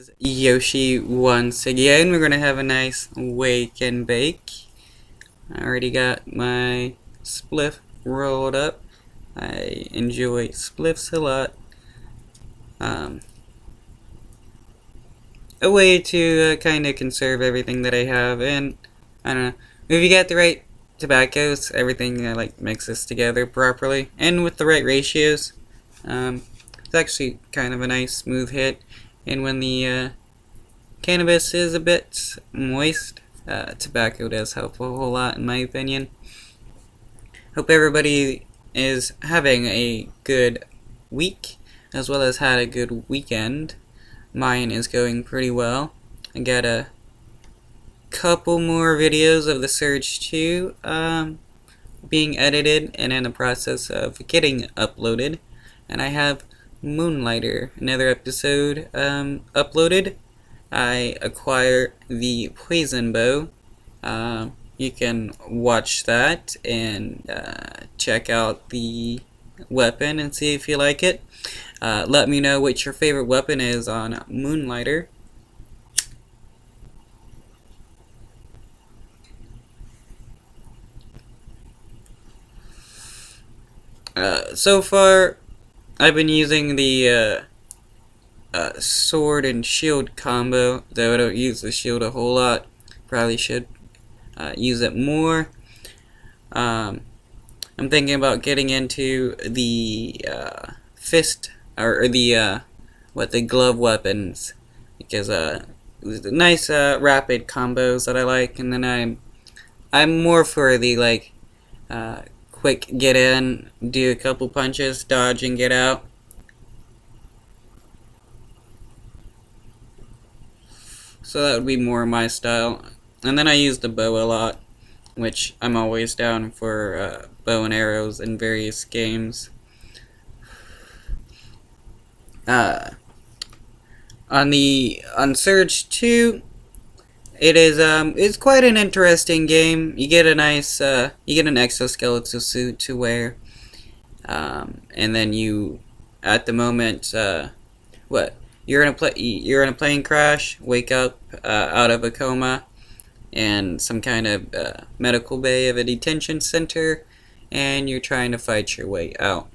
is Yoshi once again. We're gonna have a nice wake and bake. I already got my spliff rolled up. I enjoy spliffs a lot. A way to kind of conserve everything that I have, and I don't know, if you get the right tobaccos, everything like mixes together properly, and with the right ratios. It's actually kind of a nice smooth hit, and when the cannabis is a bit moist, tobacco does help a whole lot in my opinion. Hope everybody is having a good week, as well as had a good weekend. Mine is going pretty well. I got a couple more videos of the Surge 2 being edited and in the process of getting uploaded. And I have Moonlighter, another episode uploaded. I acquire the Poison Bow. You can watch that and check out the weapon and see if you like it. Let me know what your favorite weapon is on Moonlighter. So far, I've been using the sword and shield combo, though I don't use the shield a whole lot. Probably should use it more. I'm thinking about getting into the fist or the glove weapons, because nice rapid combos that I like, and then I'm more for the like quick get in, do a couple punches, dodge and get out. So that would be more my style. And then I use the bow a lot, which I'm always down for bow and arrows in various games. On Surge 2, it's quite an interesting game. You get a nice you get an exoskeleton suit to wear, and then you, at the moment, you're in a plane crash, wake up out of a coma, and some kind of medical bay of a detention center, and you're trying to fight your way out.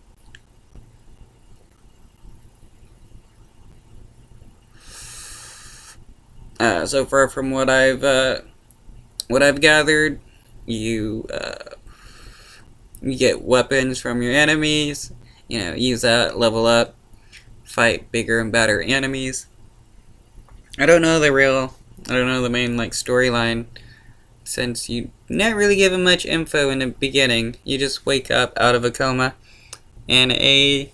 So far from what I've gathered, you get weapons from your enemies. Use that, level up, fight bigger and better enemies. I don't know the main like storyline, since you not really given much info in the beginning. You just wake up out of a coma in a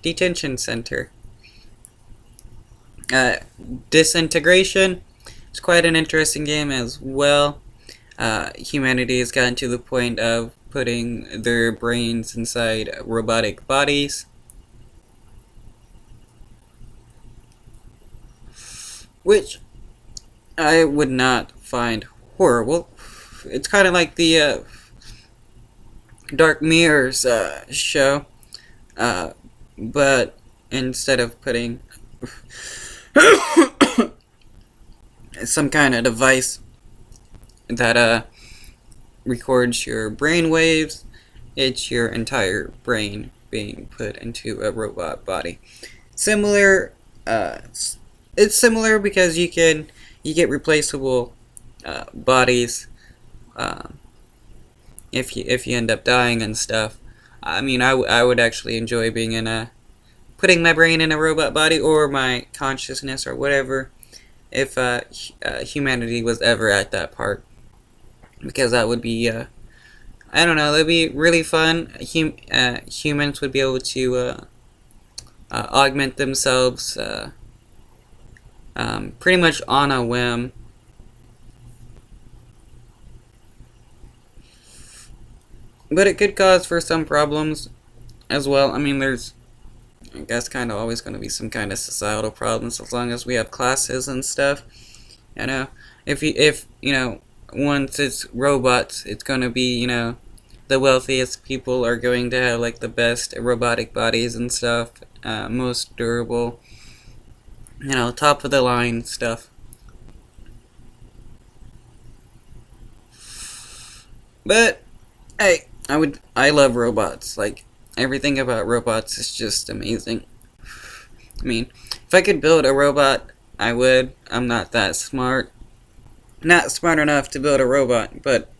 detention center. Disintegration is quite an interesting game as well. Humanity has gotten to the point of putting their brains inside robotic bodies, which I would not find horrible. It's kind of like the Dark Mirrors show, but instead of putting some kind of device that records your brain waves, it's your entire brain being put into a robot body. Similar, it's similar because you get replaceable bodies if you end up dying and stuff. I mean, I would actually enjoy being in putting my brain in a robot body, or my consciousness, or whatever, if humanity was ever at that part, because that would be I don't know, that'd be really fun. Humans would be able to augment themselves pretty much on a whim. But it could cause for some problems as well. I mean, there's, I guess, kind of always going to be some kind of societal problems as long as we have classes and stuff. If once it's robots, it's going to be, the wealthiest people are going to have like the best robotic bodies and stuff, most durable. top of the line stuff. But hey, I love robots. Like, everything about robots is just amazing. I mean, if I could build a robot, I would. I'm not that smart. Not smart enough to build a robot, but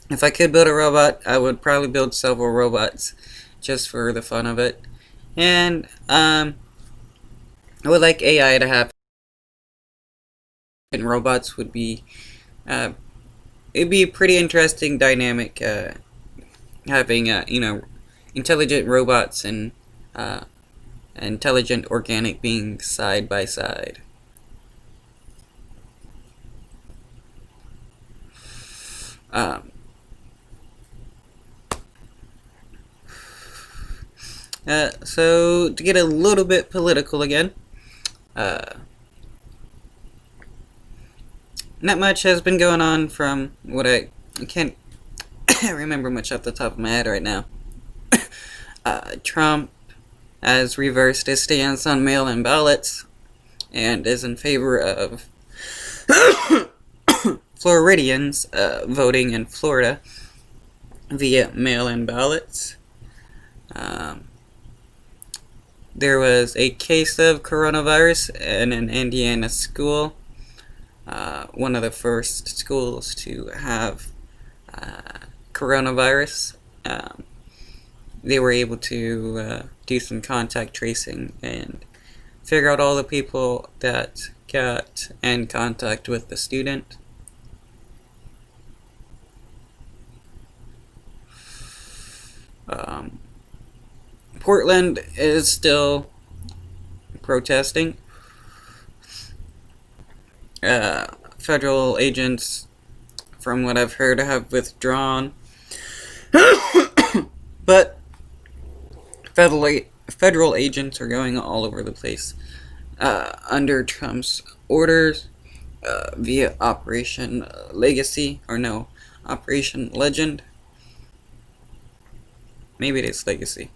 if I could build a robot, I would probably build several robots just for the fun of it. And I would like AI to happen. And robots would be it'd be a pretty interesting dynamic, having intelligent robots and intelligent organic beings side by side. Um, so to get a little bit political again, uh, not much has been going on from what I can't remember much off the top of my head right now. Trump has reversed his stance on mail-in ballots and is in favor of Floridians voting in Florida via mail-in ballots. Um, there was a case of coronavirus in an Indiana school, one of the first schools to have coronavirus. They were able to do some contact tracing and figure out all the people that got in contact with the student. Portland is still protesting. Federal agents, from what I've heard, have withdrawn. But federal agents are going all over the place under Trump's orders, via Operation Legacy, or no, Operation Legend. Maybe it is Legacy.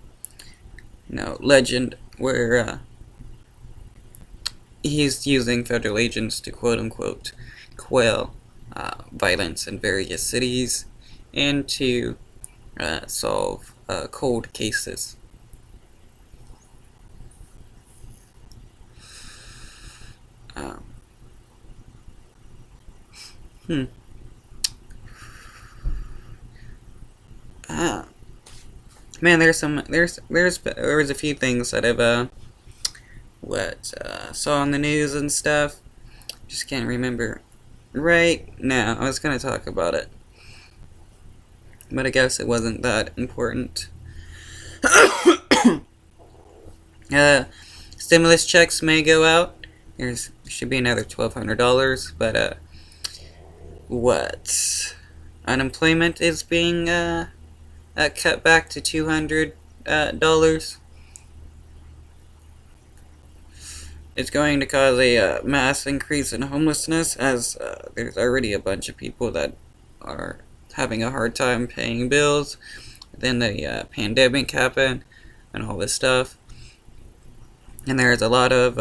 No, Legend, where he's using federal agents to quote-unquote quell violence in various cities and to solve cold cases. Um, hmm. Ah, man, there's a few things that I've saw on the news and stuff. Just can't remember right now. I was gonna talk about it, but I guess it wasn't that important. Stimulus checks may go out. There should be another $1,200, but what? Unemployment is being cut back to $200. It's going to cause a mass increase in homelessness, as there's already a bunch of people that are having a hard time paying bills. Then the pandemic happened and all this stuff, and there's a lot of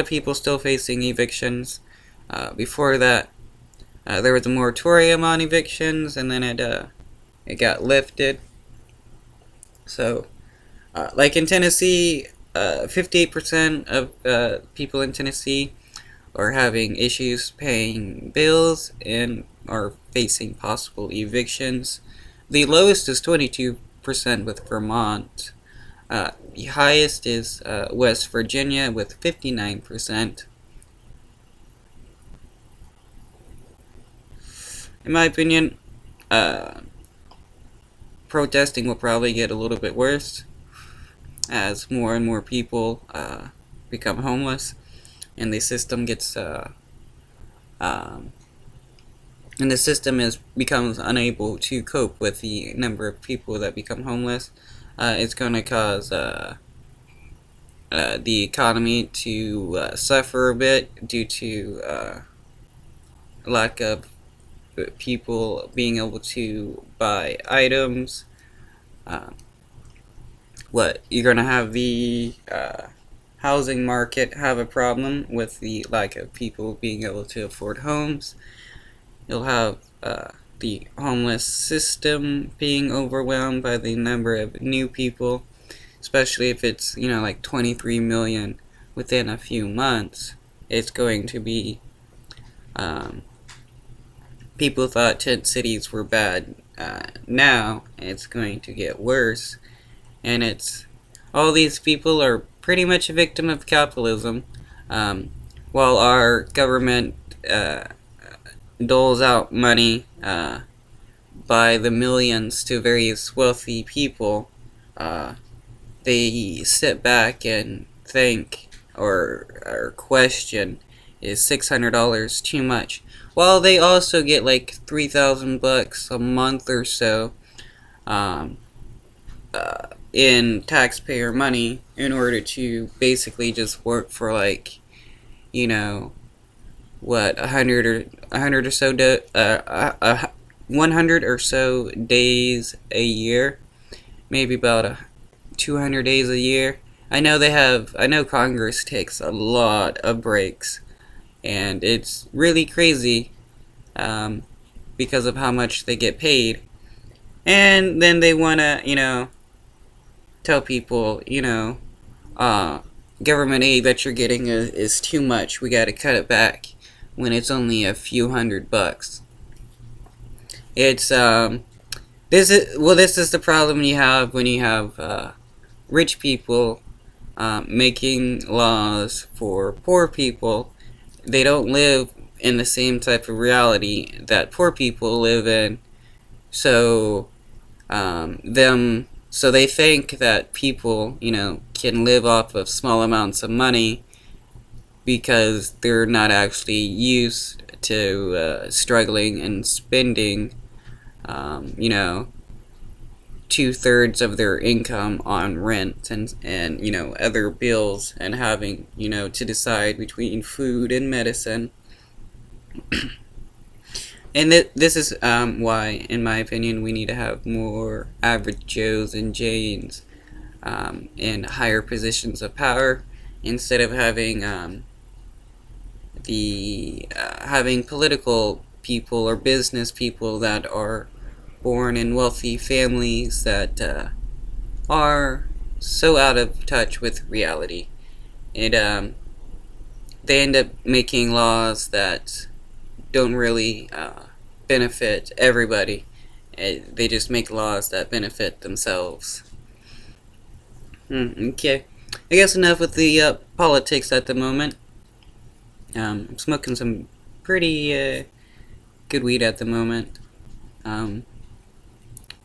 people still facing evictions. Before that, there was a moratorium on evictions, and then it got lifted. So, like in Tennessee, 58% of people in Tennessee are having issues paying bills and are facing possible evictions. The lowest is 22% with Vermont. The highest is West Virginia with 59%. In my opinion, protesting will probably get a little bit worse as more and more people become homeless, and the system gets becomes unable to cope with the number of people that become homeless. It's going to cause the economy to suffer a bit due to lack of people being able to buy items. what, you're gonna have the housing market have a problem with the lack of people being able to afford homes. You'll have the homeless system being overwhelmed by the number of new people, especially if it's, like 23 million within a few months. It's going to be, people thought tent cities were bad. Now it's going to get worse, and it's, all these people are pretty much a victim of capitalism. While our government doles out money by the millions to various wealthy people, they sit back and think or question, is $600 too much? Well, they also get like $3,000 a month or so in taxpayer money in order to basically just work for, like, what, 100 or so 100 or so days a year, maybe about 200 days a year. I know Congress takes a lot of breaks, and it's really crazy because of how much they get paid. And then they want to, tell people, government aid that you're getting is too much. We got to cut it back when it's only a few $100. It's this is the problem you have when you have rich people making laws for poor people. They don't live in the same type of reality that poor people live in, so so they think that people, can live off of small amounts of money because they're not actually used to struggling and spending, 2/3 of their income on rent and other bills, and having, to decide between food and medicine. And this is why, in my opinion, we need to have more average Joes and Janes in higher positions of power, instead of having having political people or business people that are born in wealthy families that are so out of touch with reality. And they end up making laws that don't really benefit everybody. They just make laws that benefit themselves. Okay, I guess enough with the politics at the moment. I'm smoking some pretty good weed at the moment.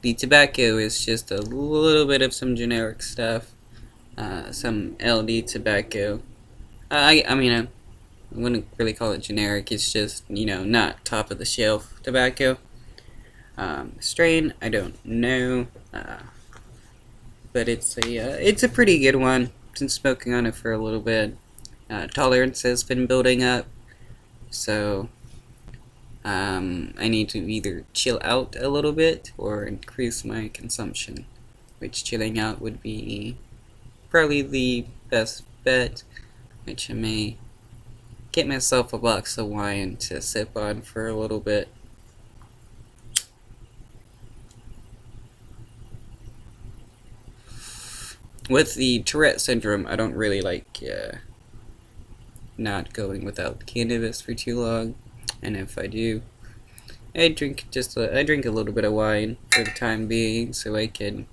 The tobacco is just a little bit of some generic stuff, some LD tobacco. I mean, I wouldn't really call it generic. It's just, not top of the shelf tobacco. Strain, I don't know, but it's a pretty good one. Been smoking on it for a little bit. Tolerance has been building up, so I need to either chill out a little bit or increase my consumption, which chilling out would be probably the best bet, which I may get myself a box of wine to sip on for a little bit. With the Tourette syndrome, I don't really like not going without cannabis for too long, and if I do, I drink a little bit of wine for the time being, so I can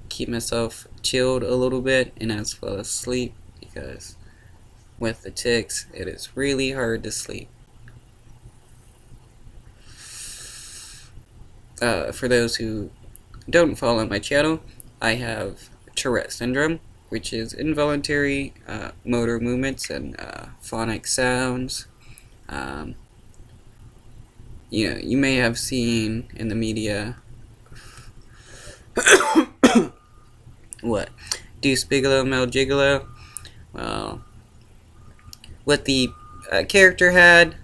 keep myself chilled a little bit and as well as sleep, because with the ticks, it is really hard to sleep. For those who don't follow my channel, I have Tourette syndrome, which is involuntary motor movements and phonic sounds. You may have seen in the media what, Deuce Bigelow, Mel Gigolo. Well, what the character had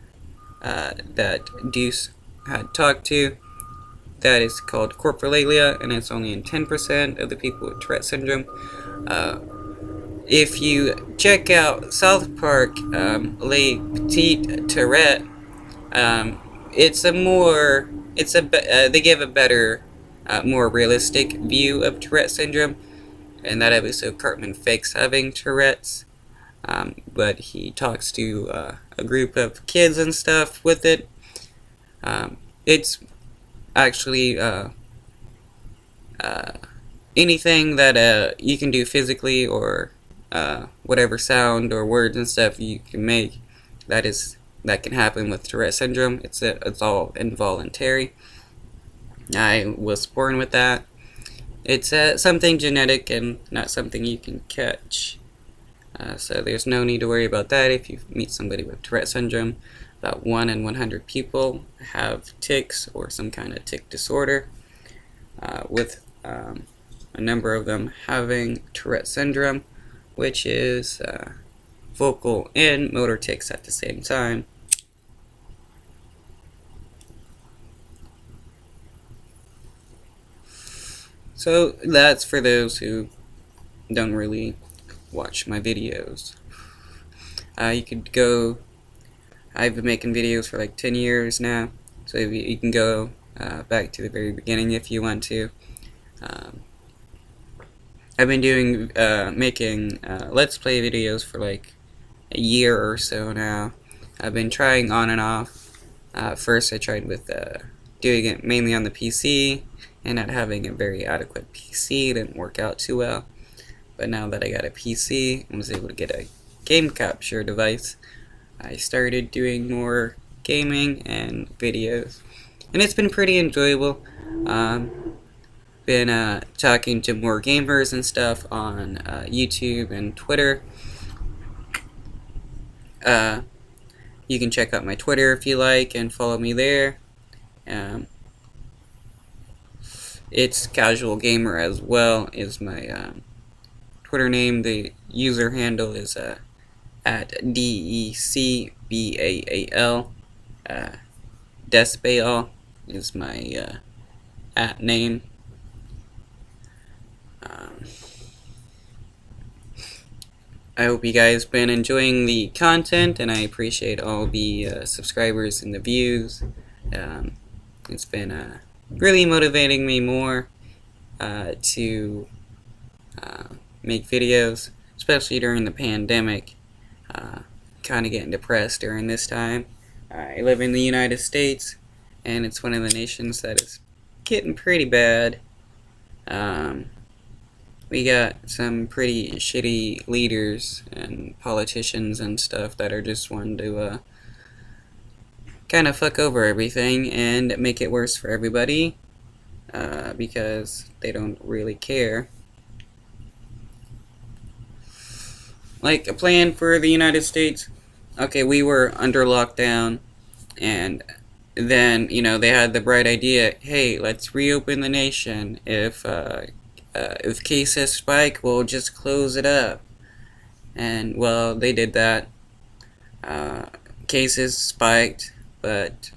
that Deuce had talked to that is called coprolalia, and it's only in 10% of the people with Tourette syndrome. If you check out South Park, Les Petites Tourette, it's a more, they give a better, more realistic view of Tourette syndrome. In that episode, Cartman fakes having Tourette's, but he talks to a group of kids and stuff with it. It's actually anything that you can do physically, or whatever sound or words and stuff you can make, that can happen with Tourette syndrome. It's all involuntary. I was born with that. It's something genetic and not something you can catch. So there's no need to worry about that if you meet somebody with Tourette syndrome. About 1 in 100 people have tics or some kind of tic disorder, with a number of them having Tourette syndrome, which is vocal and motor tics at the same time. So that's for those who don't really watch my videos. You could go, I've been making videos for like 10 years now, so you can go back to the very beginning if you want to. I've been doing making Let's Play videos for like a year or so now. I've been trying on and off. First I tried with doing it mainly on the PC, and not having a very adequate PC didn't work out too well. But now that I got a PC and was able to get a game capture device, I started doing more gaming and videos, and it's been pretty enjoyable. Been talking to more gamers and stuff on YouTube and Twitter. You can check out my Twitter if you like and follow me there. It's Casual Gamer as well is my Twitter name. The user handle is at DECBAAL. Desbaal is my at name. I hope you guys been enjoying the content, and I appreciate all the subscribers and the views. It's been really motivating me more to make videos, especially during the pandemic. Kind of getting depressed during this time. I live in the United States, and it's one of the nations that is getting pretty bad. We got some pretty shitty leaders and politicians and stuff that are just wanting to kind of fuck over everything and make it worse for everybody, because they don't really care. Like, a plan for the United States, okay, we were under lockdown, and then, you know, they had the bright idea, hey, let's reopen the nation. If cases spike, we'll just close it up. And, well, they did that. Cases spiked, but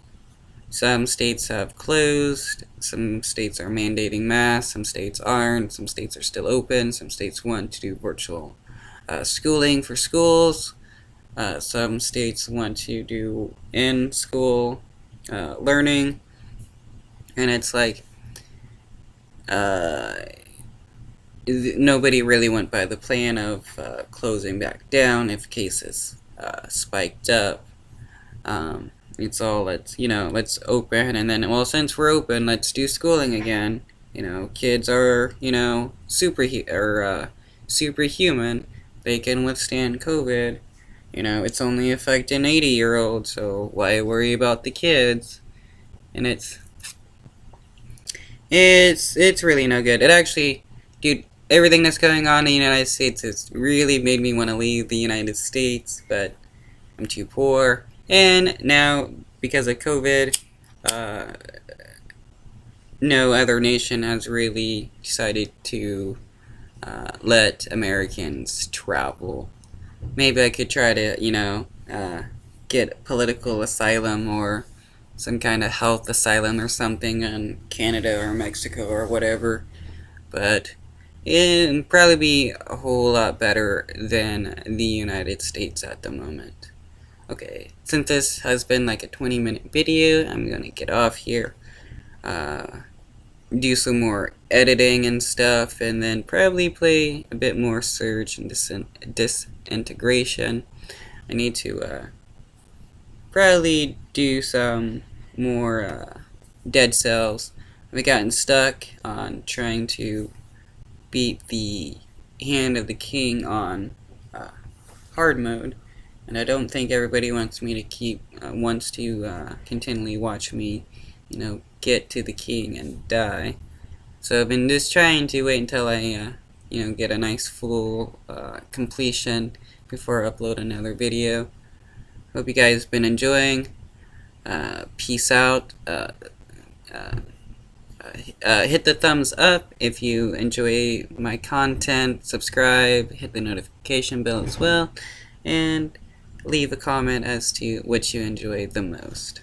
some states have closed, some states are mandating masks, some states aren't, some states are still open, some states want to do virtual schooling for schools, some states want to do in-school learning, and it's like, nobody really went by the plan of closing back down if cases spiked up. It's all, let's open, and then, well, since we're open, let's do schooling again. You know, kids are, superhuman. They can withstand COVID. You know, it's only affecting 80-year-olds, so why worry about the kids? And it's really no good. It actually, dude, everything that's going on in the United States has really made me want to leave the United States, but I'm too poor. And now, because of COVID, no other nation has really decided to let Americans travel. Maybe I could try to, get political asylum or some kind of health asylum or something in Canada or Mexico or whatever. But it'd probably be a whole lot better than the United States at the moment. Okay, since this has been like a 20-minute video, I'm gonna get off here, do some more editing and stuff, and then probably play a bit more Surge and Disintegration. I need to probably do some more Dead Cells. I've gotten stuck on trying to beat the Hand of the King on hard mode, and I don't think everybody wants me to wants to continually watch me, get to the king and die. So I've been just trying to wait until I, get a nice full completion before I upload another video. Hope you guys have been enjoying. Peace out. Hit the thumbs up if you enjoy my content. Subscribe. Hit the notification bell as well. And leave a comment as to what you enjoy the most.